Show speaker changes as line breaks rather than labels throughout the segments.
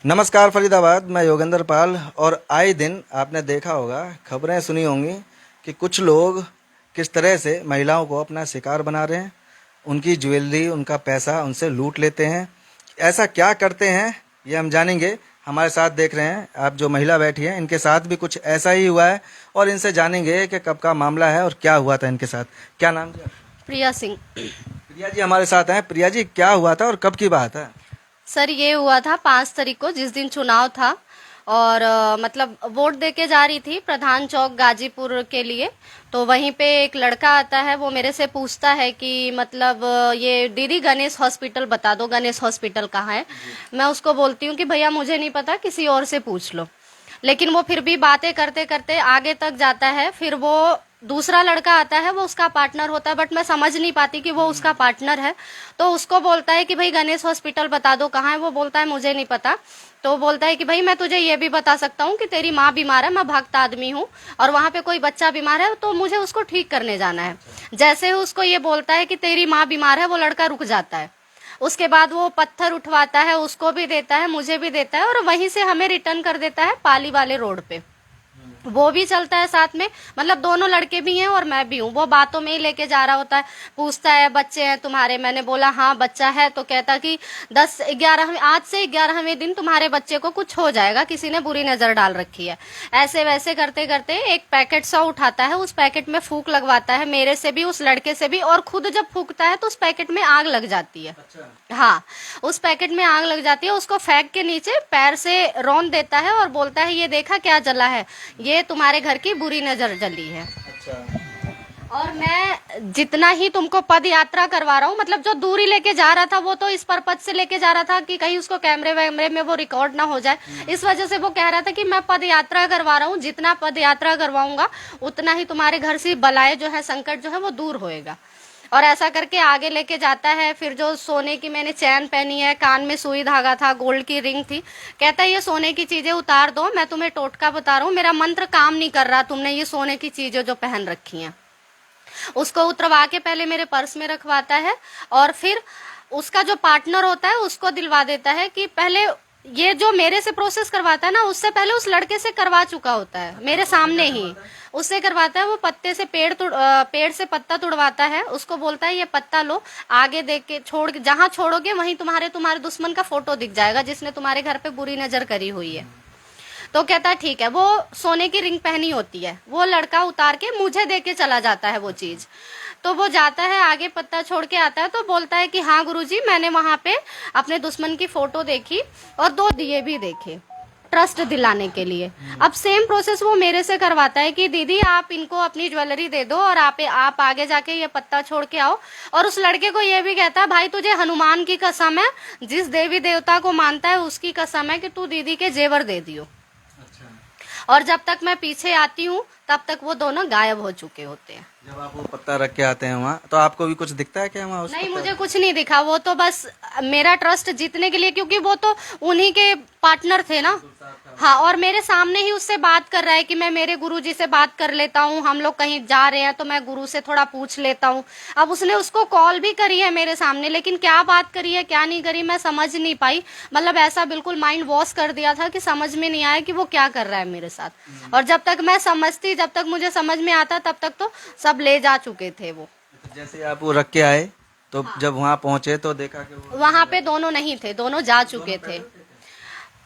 नमस्कार फरीदाबाद, मैं योगेंद्र पाल। और आए दिन आपने देखा होगा, खबरें सुनी होंगी कि कुछ लोग किस तरह से महिलाओं को अपना शिकार बना रहे हैं, उनकी ज्वेलरी, उनका पैसा उनसे लूट लेते हैं। ऐसा क्या करते हैं ये हम जानेंगे। हमारे साथ देख रहे हैं आप जो महिला बैठी हैं, इनके साथ भी कुछ ऐसा ही हुआ है और इनसे जानेंगे कि कब का मामला है और क्या हुआ था इनके साथ। क्या नाम जी?
प्रिया सिंह।
प्रिया जी हमारे साथ हैं। प्रिया जी, क्या हुआ था और कब की बात है?
सर ये हुआ था 5 तारीख को, जिस दिन चुनाव था। और मतलब वोट देके जा रही थी प्रधान चौक गाजीपुर के लिए। तो वहीं पे एक लड़का आता है, वो मेरे से पूछता है कि मतलब ये दीदी गणेश हॉस्पिटल बता दो, गणेश हॉस्पिटल कहाँ है। मैं उसको बोलती हूँ कि भैया मुझे नहीं पता, किसी और से पूछ लो। लेकिन वो फिर भी बातें करते करते आगे तक जाता है। फिर वो दूसरा लड़का आता है, वो उसका पार्टनर होता है, बट मैं समझ नहीं पाती कि वो उसका पार्टनर है। तो उसको बोलता है कि भाई गणेश हॉस्पिटल बता दो कहाँ है। वो बोलता है मुझे नहीं पता। तो बोलता है कि भाई मैं तुझे ये भी बता सकता हूँ कि तेरी माँ बीमार है, मैं भक्त आदमी हूँ, और वहाँ पे कोई बच्चा बीमार है, तो मुझे उसको ठीक करने जाना है। जैसे ही उसको ये बोलता है कि तेरी माँ बीमार है, वो लड़का रुक जाता है। उसके बाद वो पत्थर उठवाता है, उसको भी देता है, मुझे भी देता है, और वहीं से हमें रिटर्न कर देता है पाली वाले रोड पे। वो भी चलता है साथ में, मतलब दोनों लड़के भी हैं और मैं भी हूँ। वो बातों में ही लेके जा रहा होता है, पूछता है बच्चे हैं तुम्हारे। मैंने बोला हाँ बच्चा है। तो कहता कि 10-11 आज से 11वें दिन तुम्हारे बच्चे को कुछ हो जाएगा, किसी ने बुरी नजर डाल रखी है। ऐसे वैसे करते करते एक पैकेट सा उठाता है, उस पैकेट में फूंक लगवाता है, मेरे से भी उस लड़के से भी। और खुद जब फूंकता है तो उस पैकेट में आग लग जाती है। हाँ, उस पैकेट में आग लग जाती है। उसको फेंक के नीचे पैर से रौंद देता है और बोलता है ये देखा क्या जला है, ये तुम्हारे घर की बुरी नजर जली है। और मैं जितना ही तुमको पद यात्रा करवा रहा हूँ, मतलब जो दूरी लेके जा रहा था वो तो इस पर्पज से लेके जा रहा था कि कहीं उसको कैमरे वैमरे में वो रिकॉर्ड ना हो जाए। इस वजह से वो कह रहा था कि मैं पद यात्रा करवा रहा हूँ, जितना पद यात्रा करवाऊंगा उतना ही तुम्हारे घर से बलाएं जो है, संकट जो है वो दूर होएगा। और ऐसा करके आगे लेके जाता है। फिर जो सोने की मैंने चैन पहनी है, कान में सुई धागा था, गोल्ड की रिंग थी, कहता है ये सोने की चीजें उतार दो, मैं तुम्हें टोटका बता रहा हूँ, मेरा मंत्र काम नहीं कर रहा, तुमने ये सोने की चीजें जो पहन रखी हैं। उसको उतरवा के पहले मेरे पर्स में रखवाता है, और फिर उसका जो पार्टनर होता है उसको दिलवा देता है कि पहले ये जो मेरे से प्रोसेस करवाता है ना, उससे पहले उस लड़के से करवा चुका होता है, मेरे सामने ही उससे करवाता है। वो पत्ते से पेड़ से पत्ता तुड़वाता है, उसको बोलता है ये पत्ता लो, आगे देख के छोड़, जहाँ छोड़ोगे वहीं तुम्हारे तुम्हारे दुश्मन का फोटो दिख जाएगा जिसने तुम्हारे घर पे बुरी नजर करी हुई है। तो कहता है ठीक है। वो सोने की रिंग पहनी होती है, वो लड़का उतार के मुझे दे के चला जाता है वो चीज। तो वो जाता है आगे, पत्ता छोड़ के आता है, तो बोलता है कि हाँ गुरुजी, मैंने वहां पे अपने दुश्मन की फोटो देखी और 2 दिए भी देखे, ट्रस्ट दिलाने के लिए। अब सेम प्रोसेस वो मेरे से करवाता है कि दीदी आप इनको अपनी ज्वेलरी दे दो और आप आगे जाके ये पत्ता छोड़ के आओ। और उस लड़के को ये भी कहता है भाई तुझे हनुमान की कसम है, जिस देवी देवता को मानता है उसकी कसम है कि तू दीदी के जेवर दे दियो। और जब तक मैं पीछे आती हूँ तब तक वो दोनों गायब हो चुके होते हैं।
जब आप वो पत्ता रख के आते हैं वहाँ, तो आपको भी कुछ दिखता है क्या वहाँ उस
नहीं,
पत्ते
मुझे
में?
कुछ नहीं दिखा। वो तो बस मेरा ट्रस्ट जीतने के लिए, क्योंकि वो तो उन्हीं के पार्टनर थे ना। हाँ, और मेरे सामने ही उससे बात कर रहा है कि मैं मेरे गुरुजी से बात कर लेता हूँ, हम लोग कहीं जा रहे हैं तो मैं गुरु से थोड़ा पूछ लेता हूँ। अब उसने उसको कॉल भी करी है मेरे सामने, लेकिन क्या बात करी है क्या नहीं करी मैं समझ नहीं पाई। मतलब ऐसा बिल्कुल माइंड वॉश कर दिया था कि समझ में नहीं आया कि वो क्या कर रहा है मेरे साथ। और जब तक मैं समझती, जब तक मुझे समझ में आता, तब तक तो सब ले जा चुके थे वो।
जैसे आप वो रख के आए तो जब वहाँ पहुँचे तो देखा कि वो
वहां पे दोनों नहीं थे, दोनों जा चुके थे।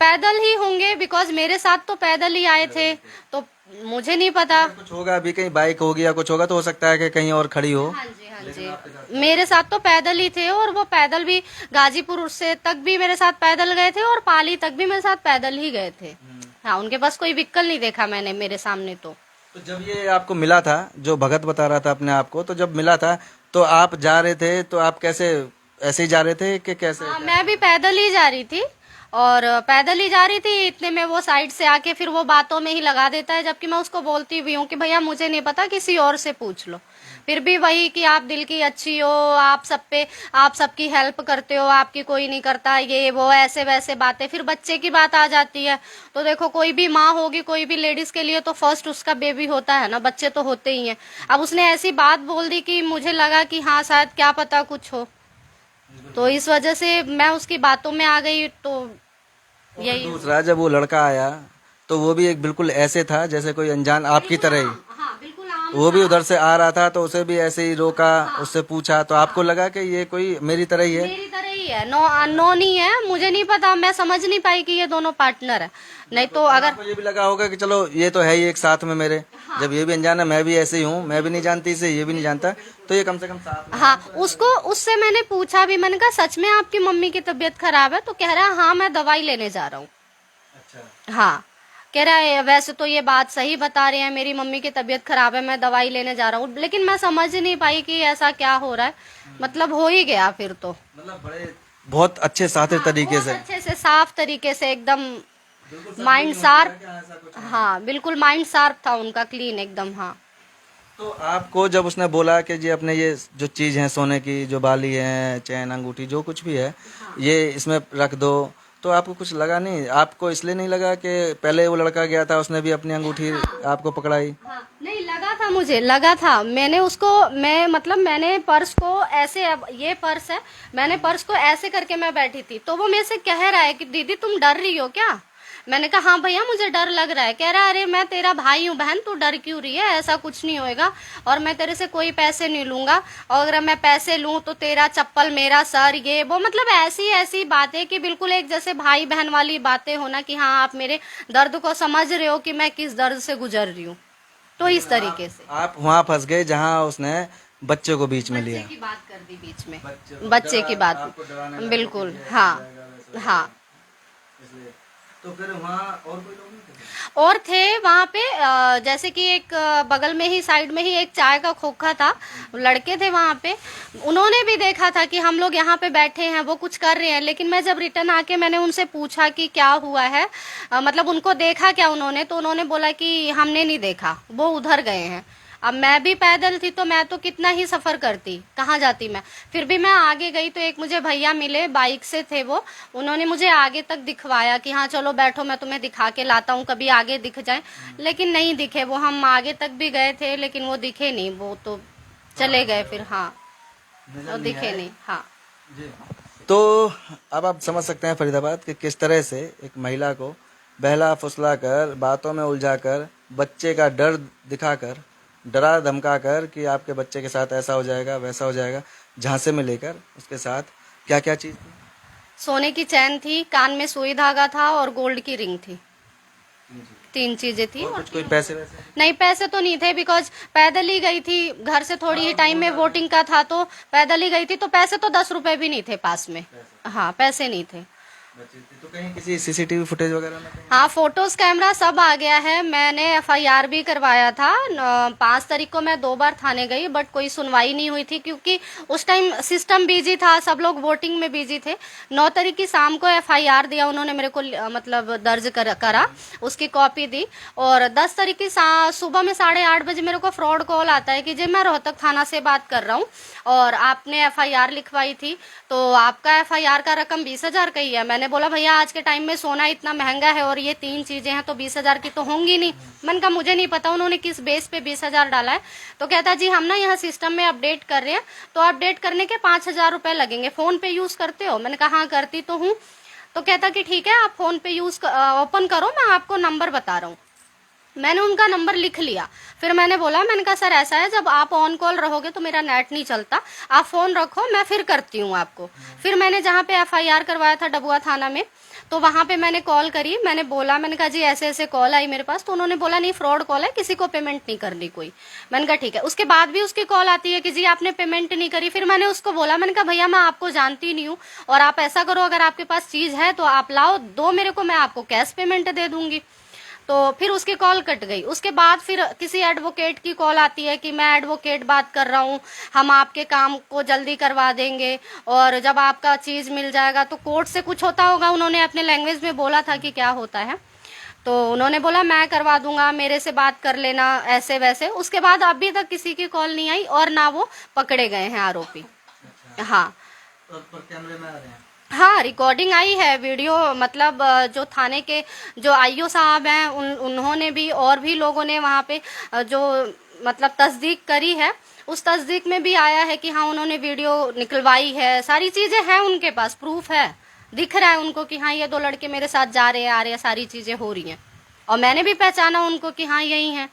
पैदल ही होंगे, बिकॉज मेरे साथ तो पैदल ही आए थे, तो मुझे नहीं पता।
कुछ होगा, अभी कहीं बाइक होगी या कुछ होगा तो हो सकता है कि कहीं और खड़ी हो।
हाँ जी, हाँ जी, मेरे साथ तो पैदल ही थे। और वो पैदल भी गाजीपुर से तक भी मेरे साथ पैदल गए थे, और पाली तक भी मेरे साथ पैदल ही गए थे। हाँ, उनके पास कोई व्हीकल नहीं देखा मैंने मेरे सामने।
तो जब ये आपको मिला था, जो भगत बता रहा था अपने आप को, तो जब मिला था तो आप जा रहे थे, तो आप कैसे, ऐसे ही जा रहे थे कि कैसे?
हाँ, मैं भी पैदल ही जा रही थी, और पैदल ही जा रही थी। इतने में वो साइड से आके फिर वो बातों में ही लगा देता है, जबकि मैं उसको बोलती भी हूँ कि भैया मुझे नहीं पता, किसी और से पूछ लो। फिर भी वही कि आप दिल की अच्छी हो, आप सबकी हेल्प करते हो, आपकी कोई नहीं करता, ये वो ऐसे वैसे बातें। फिर बच्चे की बात आ जाती है, तो देखो कोई भी माँ होगी, कोई भी लेडीज के लिए तो फर्स्ट उसका बेबी होता है ना, बच्चे तो होते ही हैं। अब उसने ऐसी बात बोल दी कि मुझे लगा कि हाँ शायद क्या पता कुछ हो, तो इस वजह से मैं उसकी बातों में आ गई। तो यही
दूसरा, जब वो लड़का आया तो वो भी एक बिल्कुल ऐसे था जैसे कोई अनजान आपकी तरह ही,
हाँ बिल्कुल आम
वो भी उधर से आ रहा था तो उसे भी ऐसे ही रोका, उससे पूछा तो आपको लगा कि ये कोई मेरी तरह ही है।
मेरी तरह ही है। नो अननोन ही है, मुझे नहीं पता, मैं समझ नहीं पाई कि ये दोनों पार्टनर है। नहीं तो अगर
आपको ये भी लगा होगा कि चलो ये तो है ही एक साथ में मेरे, जब ये भी अनजान है मैं भी ऐसे ही हूँ, मैं भी नहीं जानती इसे, ये भी नहीं जानता, तो ये कम से कम साथ में।
हाँ, उसको उससे मैंने पूछा भी, मैंने कहा सच में आपकी मम्मी की तबीयत खराब है? तो कह रहा है हाँ मैं दवाई लेने जा रहा हूँ।
अच्छा।
हाँ, कह रहा है वैसे तो ये बात सही बता रहे हैं, मेरी मम्मी की तबीयत खराब है, मैं दवाई लेने जा रहा हूँ। लेकिन मैं समझ नहीं पाई कि ऐसा क्या हो रहा है, मतलब हो ही गया फिर तो।
मतलब बड़े बहुत अच्छे साथी तरीके
बहुत
से,
अच्छे से, साफ तरीके से एकदम,
बिल्कुल
माइंड
संदिग्ध
शार्प।
नहीं किया कि ऐसा कुछ है।
हाँ बिल्कुल माइंड शार्प था उनका, क्लीन एकदम। हाँ,
तो आपको जब उसने बोला कि जी अपने ये जो चीज है सोने की, जो बाली है, चैन, अंगूठी, जो कुछ भी है, ये इसमें रख दो, तो आपको कुछ लगा नहीं? आपको इसलिए नहीं लगा कि पहले वो लड़का गया था उसने भी अपनी अंगूठी आपको पकड़ाई?
हाँ, नहीं लगा था, मुझे लगा था। मैंने उसको, मैं मतलब मैंने पर्स को ऐसे, अब ये पर्स है, मैंने पर्स को ऐसे करके मैं बैठी थी, तो वो मेरे से कह रहा है कि दीदी तुम डर रही हो क्या? मैंने कहा हाँ भैया मुझे डर लग रहा है। कह रहा है अरे मैं तेरा भाई हूँ बहन, तू डर क्यों रही है, ऐसा कुछ नहीं होएगा, और मैं तेरे से कोई पैसे नहीं लूंगा, और अगर मैं पैसे लूं तो तेरा चप्पल मेरा सर, ये वो, मतलब ऐसी ऐसी बातें कि बिल्कुल एक जैसे भाई बहन वाली बातें होना कि हाँ आप मेरे दर्द को समझ रहे हो कि मैं किस दर्द से गुजर रही हूँ। तो इस तरीके से
आप वहां फंस गए जहां उसने बच्चे को बीच में
बच्चे
लिया।
की बात कर दी बीच में,
बच्चे
की
आपको
बात,
डराने लगा
बिल्कुल।
कि ये ऐसा
हाँ
हो जाएगा, वैसा हो
हाँ।
जाएगा, इसलिए। तो फिर वहाँ और कोई लोग नहीं थे?
और थे वहाँ पे, जैसे कि एक बगल में ही, साइड में ही एक चाय का खोखा था, लड़के थे वहाँ पे, उन्होंने भी देखा था कि हम लोग यहाँ पे बैठे हैं, वो कुछ कर रहे हैं। लेकिन मैं जब रिटर्न आके मैंने उनसे पूछा कि क्या हुआ है, मतलब उनको देखा क्या उन्होंने, तो उन्होंने बोला कि हमने नहीं देखा, वो उधर गए हैं। अब मैं भी पैदल थी तो मैं तो कितना ही सफर करती, कहाँ जाती मैं, फिर भी मैं आगे गई तो एक मुझे भैया मिले, बाइक से थे वो, उन्होंने मुझे आगे तक दिखवाया कि हाँ चलो बैठो मैं तुम्हें दिखा के लाता हूँ, कभी आगे दिख जाए। लेकिन नहीं दिखे वो, हम आगे तक भी गए थे लेकिन वो दिखे नहीं, वो तो चले गए फिर। हाँ, वो दिखे नहीं। हाँ
जी। तो अब आप समझ सकते हैं फरीदाबाद कि किस तरह से एक महिला को बहला फुसला कर, बातों में उलझा कर, बच्चे का डर दिखाकर, डरा धमका कर कि आपके बच्चे के साथ ऐसा हो जाएगा, वैसा हो जाएगा, झांसे में लेकर उसके साथ क्या क्या चीज थी?
सोने की चैन थी, कान में सुई धागा था और गोल्ड की रिंग थी, 3 चीजें थी।
और कुछ कोई पैसे वैसे?
नहीं पैसे तो नहीं थे, बिकॉज पैदल ही गई थी, घर से थोड़ी ही टाइम में वोटिंग का था तो पैदल ही गई थी, तो पैसे तो 10 रुपए भी नहीं थे पास में। हाँ पैसे नहीं थे।
तो कहीं किसी सीसीटीवी फुटेज वगैरह में कहीं?
हाँ फोटोज कैमरा सब आ गया है, मैंने एफआईआर भी करवाया था। 5 तारीख को मैं 2 बार थाने गई, बट कोई सुनवाई नहीं हुई थी क्योंकि उस टाइम सिस्टम बिजी था, सब लोग वोटिंग में बिजी थे। 9 तारीख की शाम को एफआईआर दिया उन्होंने मेरे को, मतलब दर्ज करा, उसकी कॉपी दी। और 10 तारीख की सुबह में 8:30 बजे मेरे को फ्रॉड कॉल आता है कि जी मैं रोहतक थाना से बात कर रहा हूँ और आपने एफआईआर लिखवाई थी, तो आपका एफआईआर का रकम 20,000 का ही है। मैंने बोला भैया आज के टाइम में सोना इतना महंगा है और ये 3 चीजें हैं तो 20,000 की तो होंगी नहीं। मैंने कहा मुझे नहीं पता उन्होंने किस बेस पे 20,000 डाला है। तो कहता जी हम ना यहाँ सिस्टम में अपडेट कर रहे हैं, तो अपडेट करने के 5,000 रुपए लगेंगे। फोन पे यूज करते हो? मैंने कहा हाँ करती तो हूँ। तो कहता कि ठीक है आप फोन पे यूज ओपन करो, मैं आपको नंबर बता रहा हूँ। मैंने उनका नंबर लिख लिया, फिर मैंने बोला, मैंने कहा सर ऐसा है जब आप ऑन कॉल रहोगे तो मेरा नेट नहीं चलता, आप फोन रखो मैं फिर करती हूँ आपको। फिर मैंने जहाँ पे एफआईआर करवाया था डबुआ थाना में, तो वहां पे मैंने कॉल करी, मैंने बोला, मैंने कहा जी ऐसे ऐसे कॉल आई मेरे पास, तो उन्होंने बोला नहीं फ्रॉड कॉल है, किसी को पेमेंट नहीं करनी कोई। मैंने कहा ठीक है। उसके बाद भी उसकी कॉल आती है कि जी आपने पेमेंट नहीं करी। फिर मैंने उसको बोला, मैंने कहा भैया मैं आपको जानती नहीं हूँ, और आप ऐसा करो अगर आपके पास चीज है तो आप लाओ, दो मेरे को, मैं आपको कैश पेमेंट दे दूंगी। तो फिर उसकी कॉल कट गई। उसके बाद फिर किसी एडवोकेट की कॉल आती है कि मैं एडवोकेट बात कर रहा हूँ, हम आपके काम को जल्दी करवा देंगे और जब आपका चीज मिल जाएगा तो कोर्ट से कुछ होता होगा, उन्होंने अपने लैंग्वेज में बोला था कि क्या होता है। तो उन्होंने बोला मैं करवा दूंगा, मेरे से बात कर लेना, ऐसे वैसे। उसके बाद अभी तक किसी की कॉल नहीं आई और ना वो पकड़े गए हैं आरोपी। हाँ
पर कैमरे में आ रहे हैं?
हाँ रिकॉर्डिंग आई है, वीडियो, मतलब जो थाने के जो आईओ साहब हैं उन्होंने भी, और भी लोगों ने वहाँ पे जो मतलब तस्दीक करी है, उस तस्दीक में भी आया है कि हाँ उन्होंने वीडियो निकलवाई है, सारी चीजें हैं उनके पास, प्रूफ है। दिख रहा है उनको कि हाँ ये 2 लड़के मेरे साथ जा रहे हैं, आ रहे हैं, सारी चीजें हो रही हैं, और मैंने भी पहचाना उनको कि हाँ यही हैं,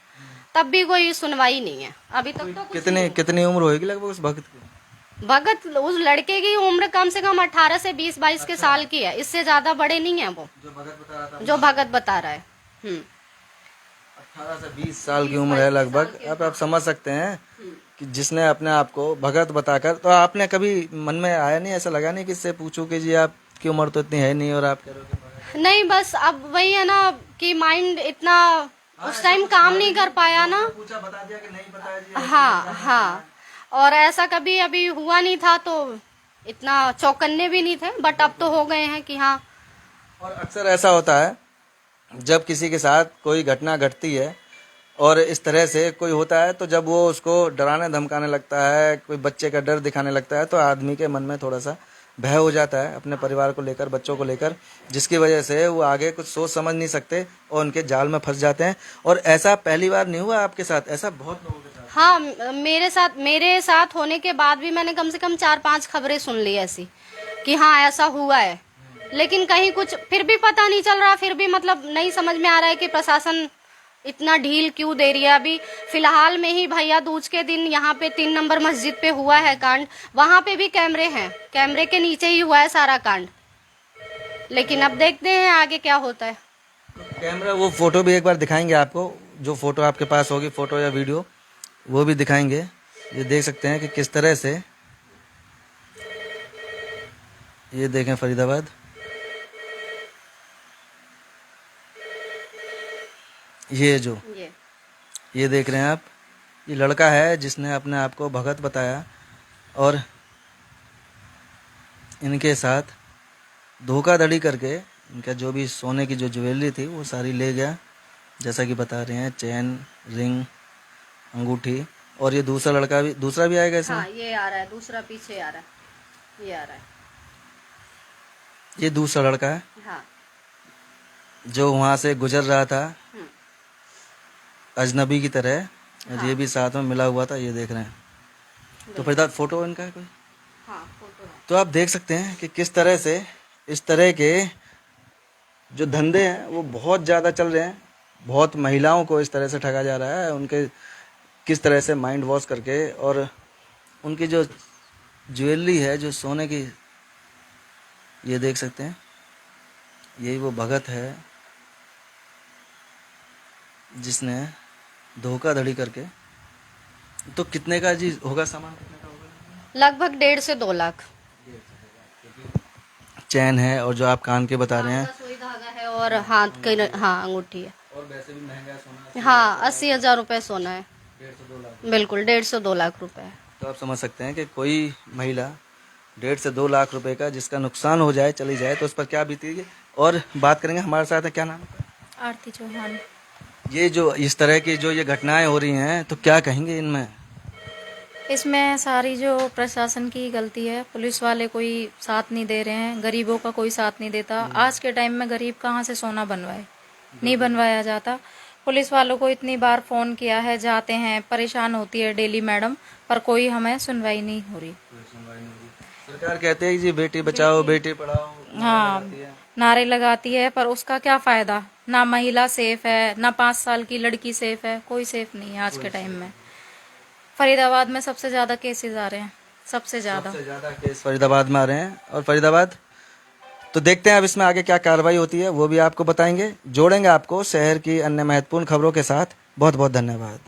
तब भी कोई सुनवाई नहीं है अभी तक। तो कुछ
कितनी उम्र होगी लगभग उस भगत की?
भगत उस लड़के की उम्र कम से कम 18 से 20-22 के साल की है, इससे ज्यादा बड़े नहीं है वो, जो भगत बता रहा है।
18 से 20 साल की उम्र है लगभग। अब आप समझ सकते हैं कि जिसने अपने आप को भगत बताकर, तो आपने कभी मन में आया नहीं, ऐसा लगा नहीं कि इससे पूछूं कि जी आपकी उम्र तो इतनी है नहीं और आप कह रहे हो कि भगत?
नहीं, बस अब वही है ना कि माइंड इतना उस टाइम काम नहीं कर पाया ना।
पूछा, बता दिया कि नहीं पता है जी।
हाँ हाँ, और ऐसा कभी अभी हुआ नहीं था तो इतना चौकन्ने भी नहीं थे, बट अब तो हो गए हैं कि हाँ।
और अक्सर ऐसा होता है जब किसी के साथ कोई घटना घटती है और इस तरह से कोई होता है, तो जब वो उसको डराने धमकाने लगता है, कोई बच्चे का डर दिखाने लगता है, तो आदमी के मन में थोड़ा सा भय हो जाता है अपने परिवार को लेकर, बच्चों को लेकर, जिसकी वजह से वो आगे कुछ सोच समझ नहीं सकते और उनके जाल में फंस जाते हैं। और ऐसा पहली बार नहीं हुआ आपके साथ, ऐसा बहुत लोगों के साथ।
हाँ, मेरे साथ होने के बाद भी मैंने कम से कम 4-5 खबरें सुन ली ऐसी कि हाँ ऐसा हुआ है, लेकिन कहीं कुछ फिर भी पता नहीं चल रहा, फिर भी मतलब नहीं समझ में आ रहा है कि प्रशासन इतना ढील क्यों दे रही है। अभी फिलहाल में ही भैया दूज के दिन यहाँ पे 3 नंबर मस्जिद पे हुआ है कांड, वहां पे भी कैमरे हैं, कैमरे के नीचे ही हुआ है सारा कांड, लेकिन अब देखते हैं आगे क्या होता है।
कैमरा, वो फोटो भी एक बार दिखाएंगे आपको, जो फोटो आपके पास होगी, फोटो या वीडियो, वो भी दिखाएंगे। ये देख सकते हैं कि किस तरह से, ये देखें फरीदाबाद, ये देख रहे हैं आप, ये लड़का है जिसने अपने आप को भगत बताया और इनके साथ धोखाधड़ी करके इनका जो भी सोने की जो ज्वेलरी थी वो सारी ले गया, जैसा कि बता रहे हैं, चैन, रिंग, अंगूठी। और ये दूसरा भी आएगा इसमें।
हाँ, ये आ रहा है, दूसरा पीछे आ रहा है, ये आ रहा है,
ये दूसरा लड़का है।
हाँ,
जो वहां से गुजर रहा था अजनबी की तरह, और ये भी साथ में मिला हुआ था, ये देख रहे हैं। तो फिर फोटो इनका है कोई?
हाँ, फोटो है।
तो आप देख सकते हैं कि किस तरह से इस तरह के जो धंधे हैं वो बहुत ज़्यादा चल रहे हैं, बहुत महिलाओं को इस तरह से ठगा जा रहा है, उनके किस तरह से माइंड वॉश करके, और उनकी जो ज्वेलरी है, जो सोने की, ये देख सकते हैं, यही वो भगत है जिसने धोखाधड़ी करके। तो कितने का जी होगा सामान, कितने का होगा?
लगभग 1.5 से 2 लाख।
चैन है और जो आप कान के बता रहे हैं,
सुई धागा है और हाथ के, हाँ, अंगूठी है।
और वैसे भी महंगा सोना,
हाँ, 80,000 रुपए सोना है।
1.5 से 2 लाख।
बिल्कुल, 1.5 से 2 लाख रुपए है।
तो आप समझ सकते हैं कि कोई महिला 1.5 से 2 लाख रुपए का जिसका नुकसान हो जाए, चली जाए, तो उस पर क्या बीतेगी। और बात करेंगे, हमारे साथ है, क्या नाम है?
आरती चौहान।
ये जो इस तरह की जो ये घटनाएं हो रही हैं, तो क्या कहेंगे इनमें?
इसमें सारी जो प्रशासन की गलती है, पुलिस वाले कोई साथ नहीं दे रहे हैं, गरीबों का कोई साथ नहीं देता। आज के टाइम में गरीब कहाँ से सोना बनवाए, नहीं बनवाया जाता। पुलिस वालों को इतनी बार फोन किया है, जाते हैं, परेशान होती है डेली मैडम, पर कोई हमें सुनवाई नहीं हो रही।
सरकार कहते हैं जी बेटी बचाओ बेटी पढ़ाओ,
हाँ, नारे लगाती है, पर उसका क्या फायदा। ना महिला सेफ है, ना 5 साल की लड़की सेफ है, कोई सेफ नहीं है आज के टाइम में। फरीदाबाद में सबसे ज्यादा केसेस आ रहे हैं, सबसे ज्यादा
केस फरीदाबाद में आ रहे हैं। और फरीदाबाद, तो देखते हैं अब इसमें आगे क्या कार्रवाई होती है, वो भी आपको बताएंगे, जोड़ेंगे आपको शहर की अन्य महत्वपूर्ण खबरों के साथ। बहुत बहुत धन्यवाद।